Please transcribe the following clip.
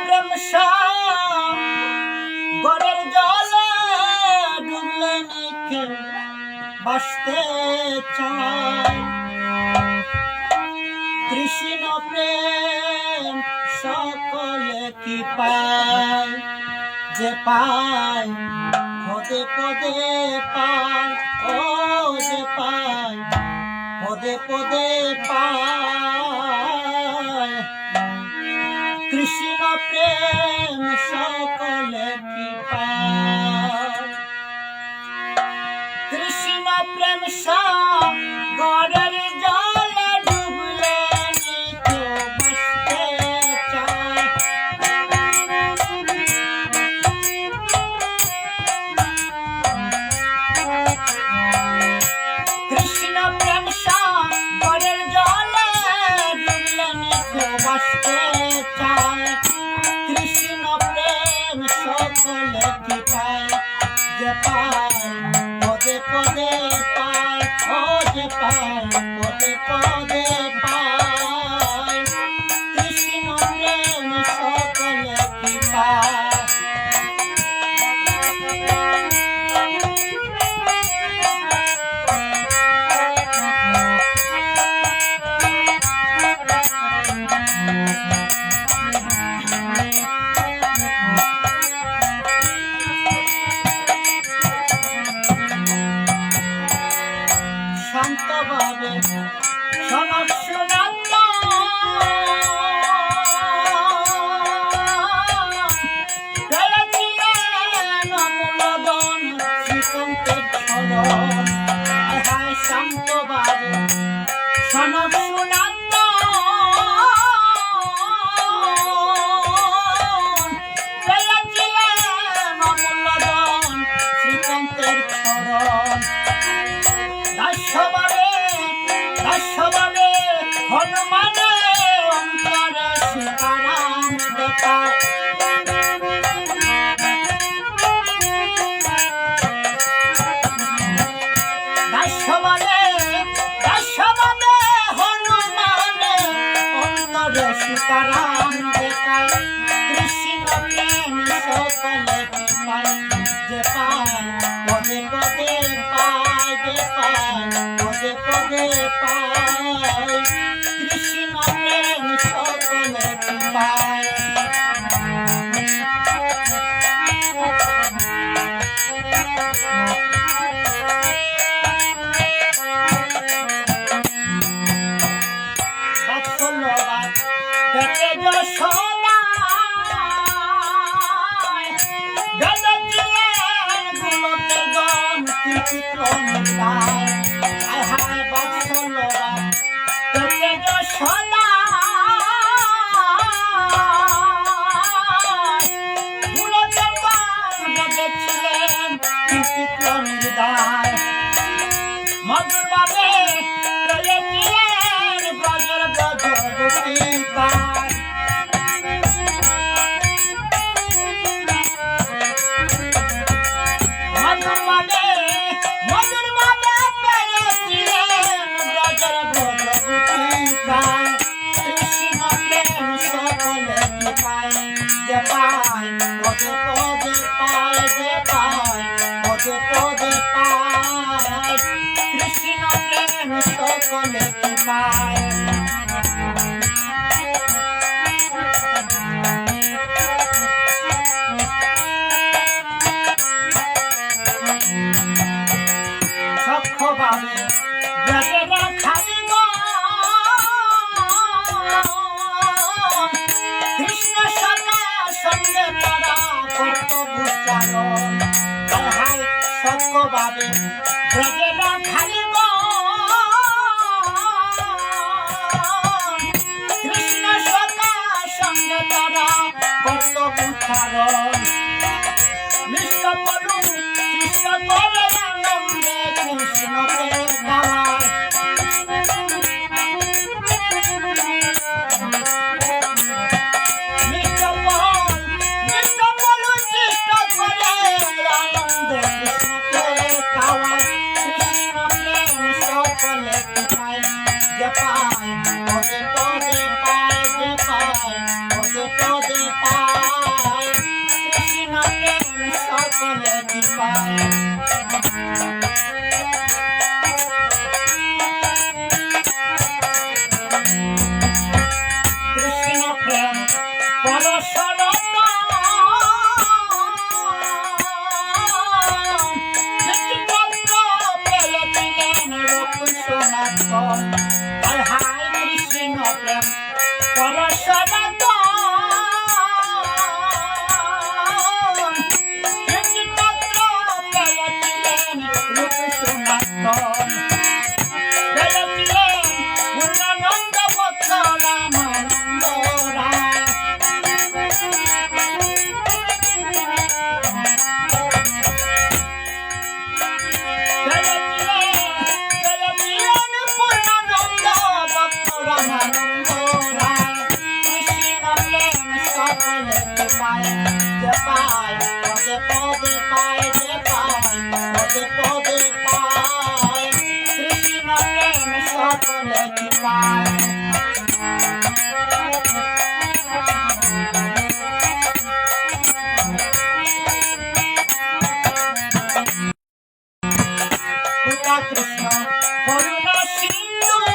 প্রেম সাগরের জলে ডুবলে নিখে বাসতে চায়। কৃষ্ণ প্রেম সকলে কি পায়, যে পায় পদে পদে পায়, ও যে পায় পদে পদে পায়। কৃষ্ণ প্রেম সকলে কি পায়। কৃষ্ণ প্রেম সাগরের জলে ডুবলে নিখে বাসতে চায়। কৃষ্ণ প্রেম সাগরের জলে ডুবলে নিখে বাসতে চায়। কৃষ্ণ প্রেম সকলে কি পায়, যে পায় পদে পদে পায়, ও যে পায় পদে পদে পায়। কৃষ্ণ প্রেম সকলে কি পায়। শান্তভাবে সমাজ শোনাত পেয়েছিলেন অমূল্যধন শ্রীকান্তের চরণ। হায় শান্তভাবে সমাজ শোনাত পেয়েছিলেন অমূল্যধন শ্রীকান্তের চরণ। দাস্যভাবে হনুমানে অন্তরে সীতারাম দেখায়। দাস্যভাবে হনুমানে অন্তরে সীতারাম দেখায়। কৃষ্ণ প্রেম সকলে কি পায়, যে পায় পদে পদে পায়, যে পায় পদে পদে পায়। কৃষ্ণ প্রেম সকলে কি পায়। বাৎসল্যবাদ পেটে যশোদা বেঁধেছিলেন গোলকের গণ চিত্র নিদায়। হায় হায় বাৎসল্যবাদ পেটে যশোদা গোলকের গণ বেঁধেছিলেন চিত্র নিদায়। মধুরভাবে পেয়েছিলেন ব্রজের ব্রজগোপিকায়। মধুরভাবে পেয়েছিলেন ব্রজের ব্রজগোপিকায়। কৃষ্ণ প্রেম সকলে কি পায়, যে পায় পদে পদে পায়, যে পায় পদে পদে পায়। কৃষ্ণ প্রেম সকলে কি পায়। সখ্যভাবে ব্রজেরা খালি কৃষ্ণ সদা সঙ্গে তারা করত উচ্চারণ। হায় সখ্যভাবে ব্রজেরা খালি কৃষ্ণ সদা সঙ্গে তারা করত উচ্চারণ। মিশ্র বলু কৃষ্ণ করে আনন্দে কৃষ্ণকে গাওয়ায়। মিশ্র বলু কৃষ্ণ করে আনন্দে কৃষ্ণকে গাওয়ায়। কৃষ্ণ প্রেম সকলে কি পায়, যে পায় পদে পদে পায়, যে পায় পদে পদে পায়। পায় কৃষ্ণ প্রেম পরশরতা হায় কৃষ্ণ প্রেম পরশরতা রূপ সনাতন পূর্ণানন্দ ভক্ত রামানন্দ রায় পূর্ণানন্দ ভক্ত রামানন্দ রায় কৃষ্ণ প্রেম সকলে পায় যে পায় পদে পদে পায় যে পায় পদে পদে পায় কৃষ্ণ প্রেম সকলে পায় কৃষ্ণ করুণা সিন্ধু